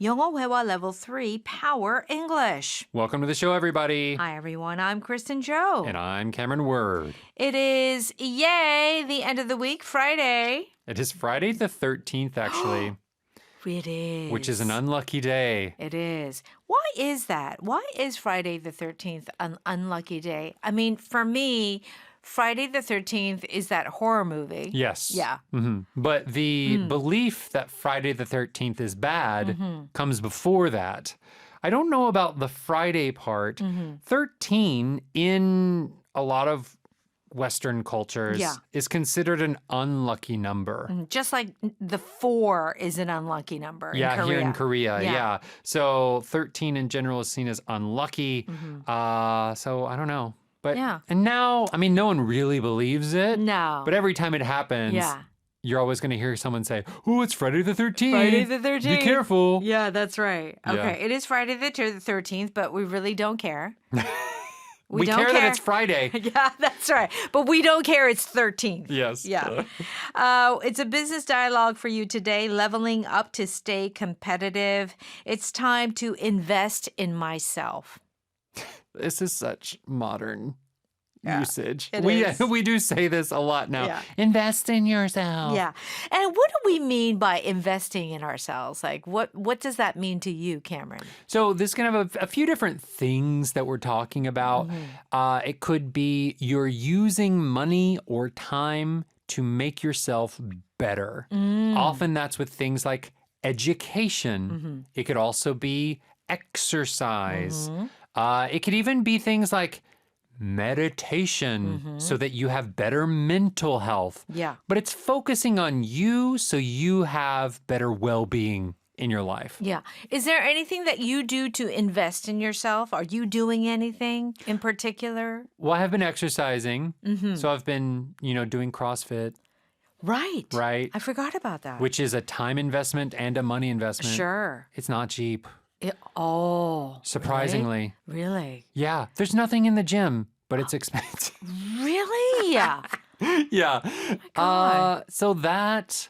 영어 회화 Level 3 Power English. Welcome to the show, everybody. Hi, everyone. I'm Kristen Joe. And I'm Cameron Word. It is, yay, the end of the week, Friday. It is Friday the 13th, actually. It is. Which is an unlucky day. It is. Why is that? Why is Friday the 13th an unlucky day? I mean, for me, Friday the 13th is that horror movie. Yes. Yeah. Mm-hmm. But the belief that Friday the 13th is bad comes before that. I don't know about the Friday part. 13 in a lot of Western cultures is considered an unlucky number. Just like the 4 is an unlucky number in Korea. Here in Korea, yeah. So 13 in general is seen as unlucky. So I don't know. But and now, I mean, no one really believes it. No. But every time it happens, you're always going to hear someone say, "Oh, it's Friday the 13th. Friday the 13th. Be careful." Yeah, that's right. Okay, Yeah. it is Friday the 13th, but we really don't care. We don't care that it's Friday. Yeah, that's right. But we don't care it's 13th. Yes. Yeah. It's a business dialogue for you today, leveling up to stay competitive. It's time to invest in myself. This is such modern usage. it We is. we do say this a lot now. Yeah. Invest in yourself. Yeah. And what do we mean by investing in ourselves? Like, what does that mean to you, Cameron? So this can have a few different things that we're talking about. It could be you're using money or time to make yourself better. Often that's with things like education. It could also be exercise. It could even be things like meditation so that you have better mental health. Yeah. But it's focusing on you so you have better well-being in your life. Yeah. Is there anything that you do to invest in yourself? Are you doing anything in particular? Well, I have been exercising. So I've been, doing CrossFit. Right. Right. I forgot about that. Which is a time investment and a money investment. Sure. It's not cheap. Really? Surprisingly. Really? Yeah. There's nothing in the gym, but it's expensive. Really? Yeah. Yeah. God. So that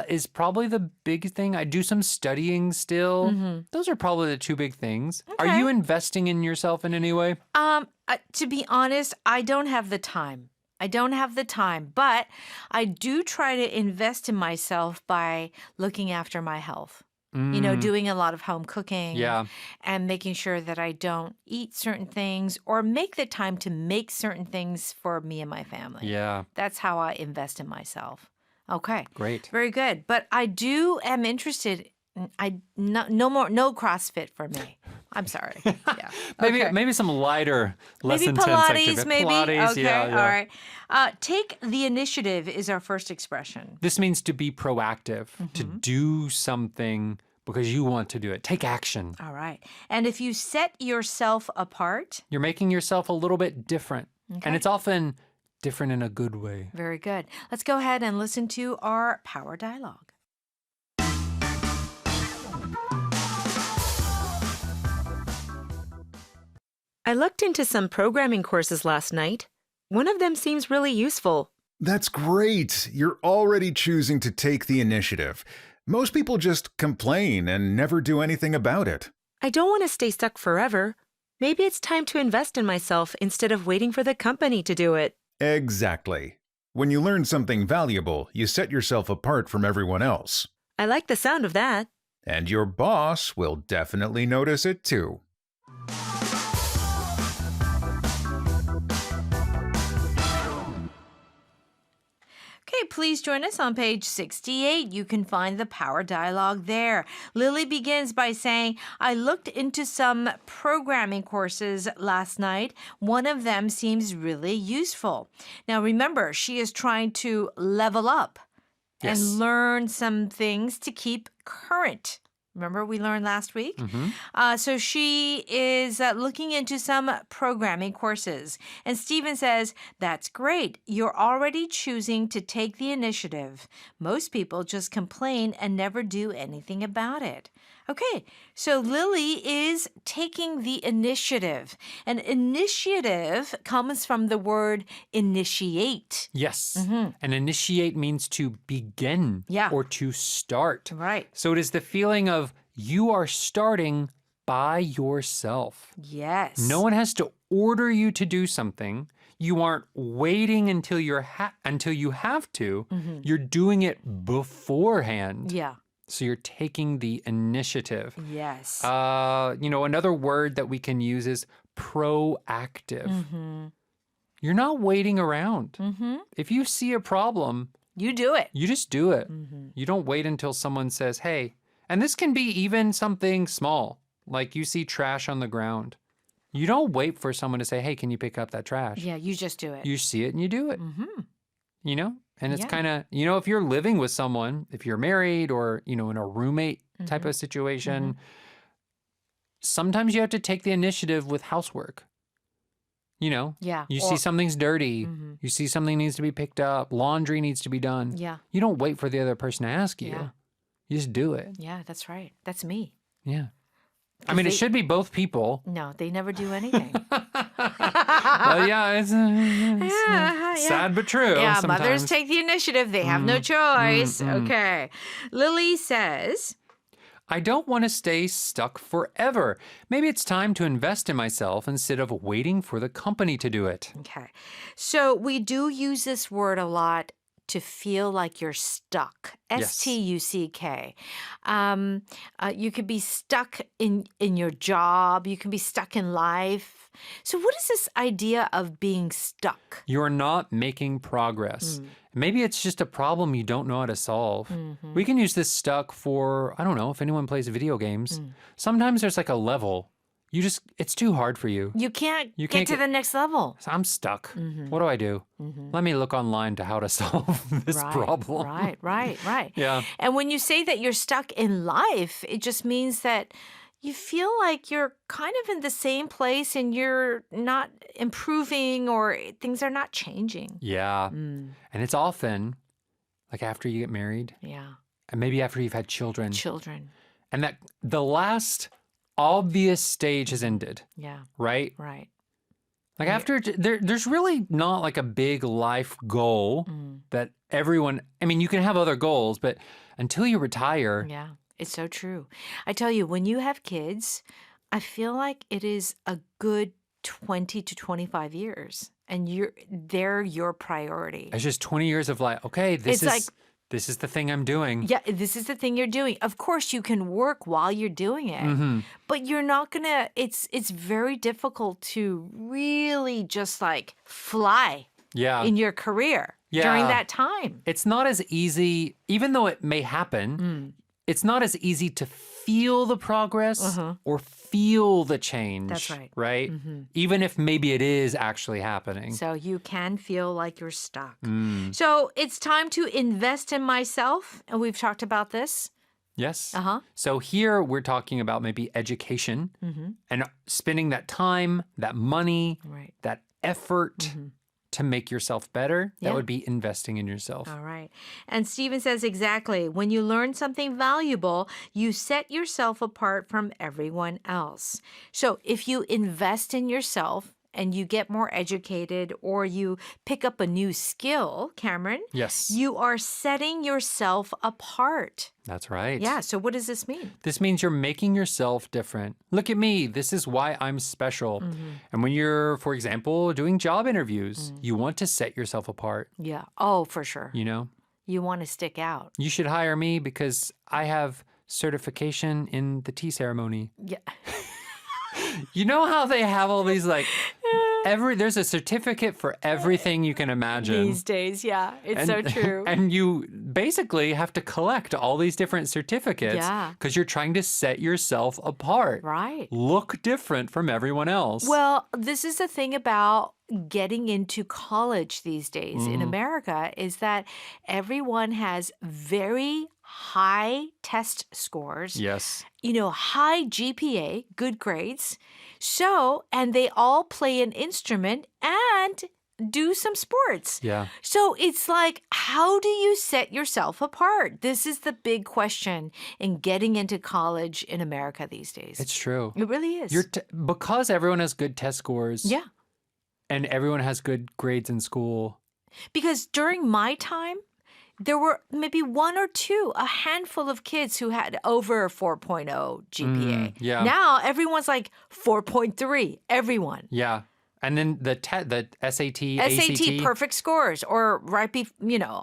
is probably the big thing. I do some studying still. Those are probably the two big things. Are Okay. you investing in yourself in any way? To be honest, I don't have the time. But I do try to invest in myself by looking after my health. Doing a lot of home cooking and making sure that I don't eat certain things or make the time to make certain things for me and my family. Yeah. That's how I invest in myself. Okay. Great. Very good. But I am interested. No CrossFit for me. I'm sorry. Yeah. Maybe some lighter, less Maybe intense Pilates, activity. maybe. Pilates, Okay. yeah. All right. Take the initiative is our first expression. This means to be proactive, to do something because you want to do it. Take action. All right. And if you set yourself apart. You're making yourself a little bit different. And it's often different in a good way. Very good. Let's go ahead and listen to our power dialogue. I looked into some programming courses last night. One of them seems really useful. That's great. You're already choosing to take the initiative. Most people just complain and never do anything about it. I don't want to stay stuck forever. Maybe it's time to invest in myself instead of waiting for the company to do it. Exactly. When you learn something valuable, you set yourself apart from everyone else. I like the sound of that. And your boss will definitely notice it too. Okay, please join us on page 68. You can find the power dialogue there. Lily begins by saying, I looked into some programming courses last night. One of them seems really useful. Now remember, she is trying to level up and learn some things to keep current. Remember we learned last week? So she is looking into some programming courses. And Stephen says, that's great. You're already choosing to take the initiative. Most people just complain and never do anything about it. Okay, so Lily is taking the initiative. And initiative comes from the word initiate. Yes. And initiate means to begin or to start. Right. So it is the feeling of you are starting by yourself. Yes. No one has to order you to do something. You aren't waiting until you have to. You're doing it beforehand. Yeah. So you're taking the initiative. Yes. Another word that we can use is proactive. You're not waiting around. If you see a problem, You do it. you just do it. You don't wait until someone says, hey, and this can be even something small, like you see trash on the ground. You don't wait for someone to say, hey, can you pick up that trash? Yeah, you just do it. You see it and you do it. And it's Yeah. kind of, if you're living with someone, if you're married or, in a roommate type of situation, sometimes you have to take the initiative with housework. Yeah. You see something's dirty. You see something needs to be picked up. Laundry needs to be done. Yeah. You don't wait for the other person to ask you. Yeah. You just do it. Yeah, that's right. That's me. Yeah. I mean, it should be both people. No, they never do anything. But yeah, it's Yeah. sad but true. Yeah, sometimes. mothers take the initiative. They have no choice. Okay. Lily says, I don't want to stay stuck forever. Maybe it's time to invest in myself instead of waiting for the company to do it. okay. So we do use this word a lot to feel like you're stuck. Yes. Stuck. You could be stuck in your job. You can be stuck in life. So what is this idea of being stuck? You're not making progress. Maybe it's just a problem you don't know how to solve. We can use this stuck for, I don't know, if anyone plays video games. Sometimes there's like a level. It's too hard for you. You can't You get can't to get- the next level. I'm stuck. What do I do? Let me look online to how to solve this problem. Right. Yeah. And when you say that you're stuck in life, it just means that you feel like you're kind of in the same place and you're not improving or things are not changing. Yeah. And it's often like after you get married Yeah. and maybe after you've had children Children. and that the last obvious stage has ended, Yeah. right? Right. Like after there's really not like a big life goal that everyone, I mean, you can have other goals, but until you retire, Yeah. It's so true. I tell you, when you have kids, I feel like it is a good 20 to 25 years and they're your priority. it's just 20 years of like, okay, this It's is the thing I'm doing. Yeah, this is the thing you're doing. Of course, you can work while you're doing it, but you're not gonna. It's very difficult to really just like fly Yeah. in your career during Yeah. that time. It's not as easy, even though it may happen, it's not as easy to feel the progress or feel the change. That's right. Right? Even if maybe it is actually happening. So you can feel like you're stuck. So it's time to invest in myself, and we've talked about this. Yes. Uh-huh. So here we're talking about maybe education and spending that time, that money, Right. that effort to make yourself better. Yeah. That would be investing in yourself. All right. And Stephen says exactly, when you learn something valuable, you set yourself apart from everyone else. So if you invest in yourself and you get more educated or you pick up a new skill, Cameron, Yes. you are setting yourself apart. That's right. Yeah. So what does this mean? This means you're making yourself different. Look at me. This is why I'm special. And when you're, for example, doing job interviews, you want to set yourself apart, Yeah. Oh, for sure. you know? You want to stick out. You should hire me because I have certification in the tea ceremony. Yeah. You know how they have all these like there's a certificate for everything you can imagine. These days, yeah. It's so true. And you basically have to collect all these different certificates Yeah. because you're trying to set yourself apart. Right. Look different from everyone else. Well, this is the thing about getting into college these days in America is that everyone has very high test scores, Yes. high GPA, good grades. So, and they all play an instrument and do some sports. Yeah. So it's like, how do you set yourself apart? This is the big question in getting into college in America these days. It's true. It really is. Because everyone has good test scores Yeah. and everyone has good grades in school. Because during my time, there were maybe one or two, a handful of kids who had over 4.0 GPA. yeah. Now everyone's like 4.3, everyone. Yeah. And then the SAT, ACT. SAT perfect scores or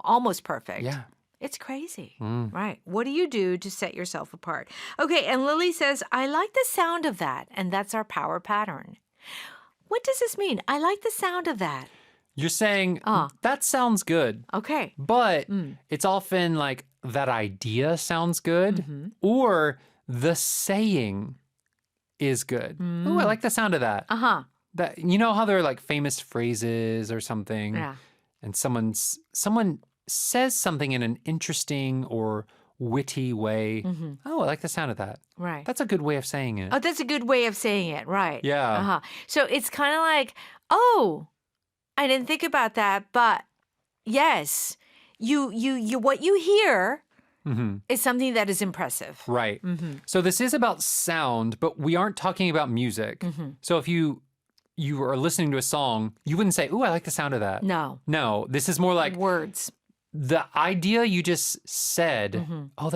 almost perfect. Yeah. It's crazy. Right. What do you do to set yourself apart? Okay, and Lily says, I like the sound of that, and that's our power pattern. What does this mean? I like the sound of that. You're saying, that sounds good. Okay. But it's often like that idea sounds good or the saying is good. Oh, I like the sound of that. Uh-huh. That, you know how there are like famous phrases or something, Yeah. and someone says something in an interesting or witty way. Oh, I like the sound of that. Right. That's a good way of saying it. Oh, that's a good way of saying it. Right. Yeah. Uh-huh. So it's kind of like, oh, I didn't think about that, but yes, you what you hear is something that is impressive. Right. So this is about sound, but we aren't talking about music. So if you are listening to a song, you wouldn't say, "Ooh, I like the sound of that." No. No, this is more like Words. the idea you just said. Oh,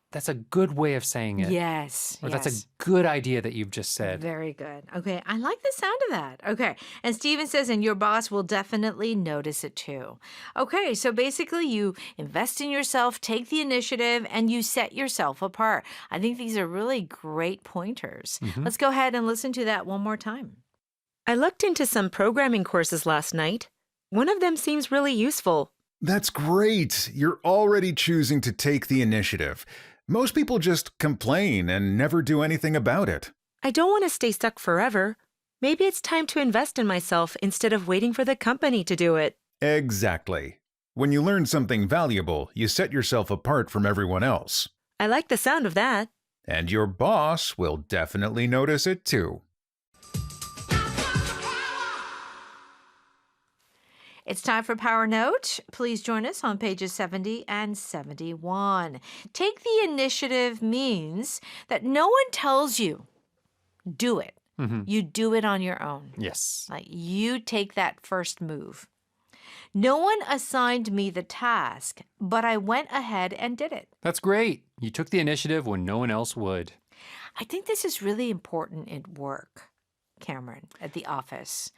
that's a good way of saying it. Yes. Or yes. that's a good idea that you've just said. Very good. Okay. I like the sound of that. Okay. And Steven says, and your boss will definitely notice it too. Okay. So basically, you invest in yourself, take the initiative, and you set yourself apart. I think these are really great pointers. Let's go ahead and listen to that one more time. I looked into some programming courses last night. One of them seems really useful. That's great. You're already choosing to take the initiative. Most people just complain and never do anything about it. I don't want to stay stuck forever. Maybe it's time to invest in myself instead of waiting for the company to do it. Exactly. When you learn something valuable, you set yourself apart from everyone else. I like the sound of that. And your boss will definitely notice it too. It's time for Power Note. Please join us on pages 70 and 71. Take the initiative means that no one tells you, do it. You do it on your own. Yes. Like you take that first move. No one assigned me the task, but I went ahead and did it. That's great. You took the initiative when no one else would. I think this is really important at work, Cameron, at the office.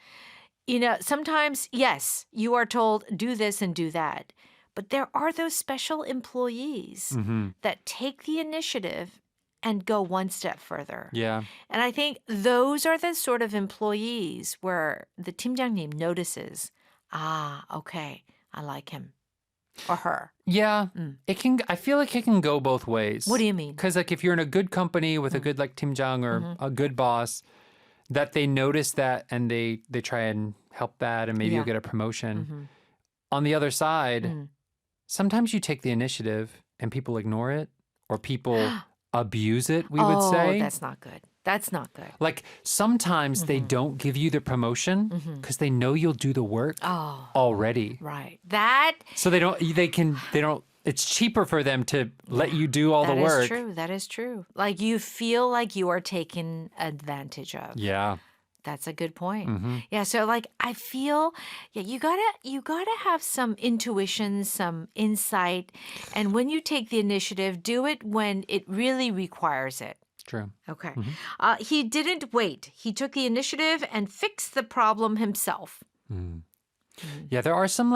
Sometimes, yes, you are told do this and do that, but there are those special employees that take the initiative and go one step further. Yeah. And I think those are the sort of employees where the 팀장님 notices, okay, I like him or her. Yeah. I feel like it can go both ways. What do you mean? Because like if you're in a good company with a good like 팀장 or a good boss, that they notice that and they try and help that and maybe you'll get a promotion. On the other side, sometimes you take the initiative and people ignore it or people abuse it, we would say. Oh, that's not good. That's not good. Like sometimes they don't give you the promotion because they know you'll do the work already. Right. That So they don't, it's cheaper for them to let you do all the work. That is true. That is true. Like you feel like you are taken advantage of. Yeah. That's a good point. Yeah. So like I feel, you gotta have some intuition, some insight. And when you take the initiative, do it when it really requires it. True. Okay. He didn't wait. He took the initiative and fixed the problem himself. Yeah, there are some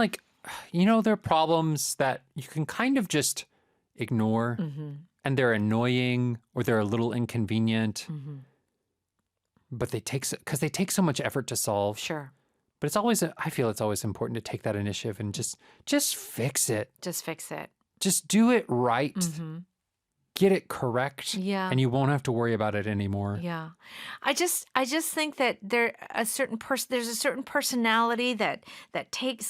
there are problems that you can kind of just ignore and they're annoying or they're a little inconvenient. But they take so much effort to solve. Sure. But I feel it's always important to take that initiative and just fix it. Just fix it. Just do it right. Get it correct. Yeah. And you won't have to worry about it anymore. Yeah. I just think that there's a certain personality that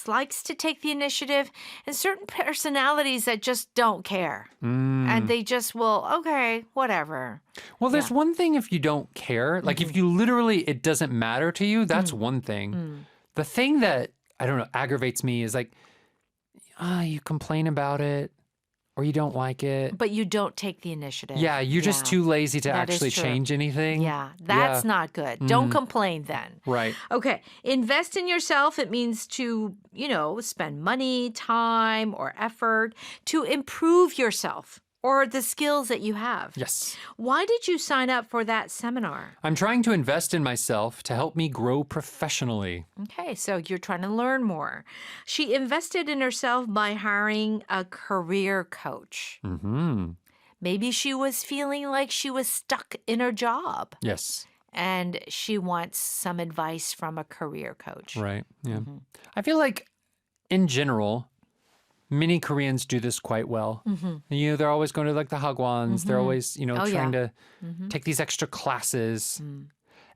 likes to take the initiative and certain personalities that just don't care. And they just will, okay, whatever. Well, there's one thing if you don't care. Like if you literally, it doesn't matter to you, that's one thing. The thing that, I don't know, aggravates me is like, you complain about it. or you don't like it. But you don't take the initiative. Yeah, you're just too lazy to That is actually true. change anything. Yeah, that's not good. Don't complain then. Right. Okay, invest in yourself. It means to, spend money, time, or effort to improve yourself or the skills that you have. Yes. Why did you sign up for that seminar? I'm trying to invest in myself to help me grow professionally. Okay, so you're trying to learn more. She invested in herself by hiring a career coach. Mm-hmm. Maybe she was feeling like she was stuck in her job Yes. and she wants some advice from a career coach. Right. Yeah. I feel like in general, many Koreans do this quite well. They're always going to like the hagwons. They're always, trying to take these extra classes. And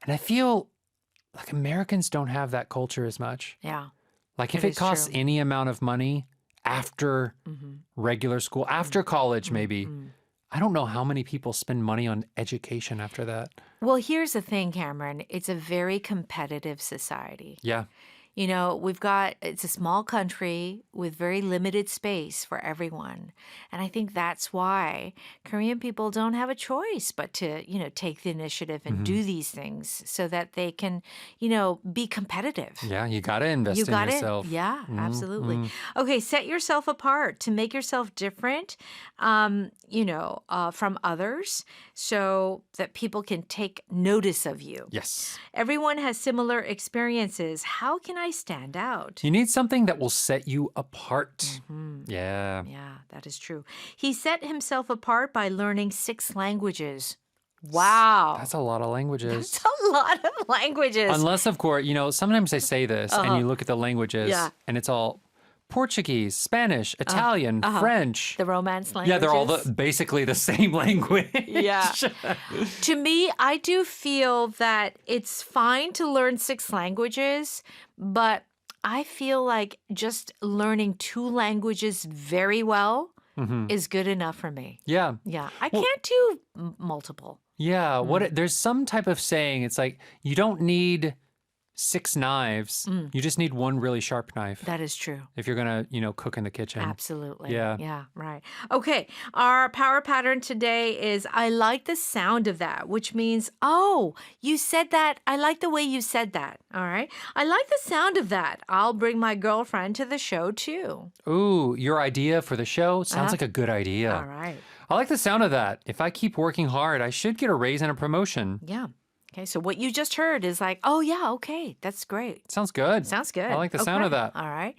I feel like Americans don't have that culture as much. Yeah. Like if It it is costs true. any amount of money after regular school, after college maybe, I don't know how many people spend money on education after that. Well, here's the thing, Cameron. It's a very competitive society. Yeah. It's a small country with very limited space for everyone. And I think that's why Korean people don't have a choice but to, take the initiative and do these things so that they can, be competitive. Yeah, you got to invest in yourself. Yeah, absolutely. Okay, set yourself apart to make yourself different, from others so that people can take notice of you. Yes. Everyone has similar experiences. How can I stand out? You need something that will set you apart. Yeah. Yeah, that is true. He set himself apart by learning 6 languages. Wow. That's a lot of languages. That's a lot of languages. Unless, of course, sometimes they say this and you look at the languages Yeah. and it's all Portuguese, Spanish, Italian, French. The Romance languages. Yeah, they're all basically the same language. Yeah. To me, I do feel that it's fine to learn 6 languages, but I feel like just learning 2 languages very well is good enough for me. Yeah. Yeah, I can't do multiple. Yeah. There's some type of saying, it's like you don't need 6 knives. You just need 1 really sharp knife That is true. if you're going to, cook in the kitchen. Absolutely. Yeah. Yeah, right. Okay, our power pattern today is I like the sound of that, which means, oh, you said that. I like the way you said that. All right. I like the sound of that. I'll bring my girlfriend to the show too. Ooh, your idea for the show sounds like a good idea. All right. I like the sound of that. If I keep working hard, I should get a raise and a promotion. Yeah. Okay, so what you just heard is like, oh, yeah, okay, that's great. Sounds good. Sounds good. I like the sound of that. All right.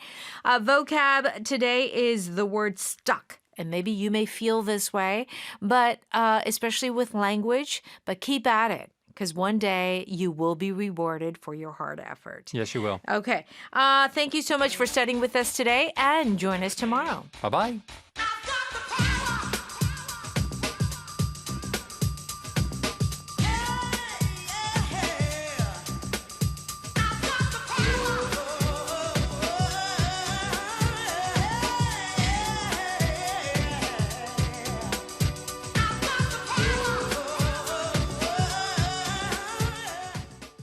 Vocab today is the word stuck. And maybe you may feel this way, but especially with language, but keep at it because one day you will be rewarded for your hard effort. Yes, you will. Okay. Thank you so much for studying with us today and join us tomorrow. Bye-bye.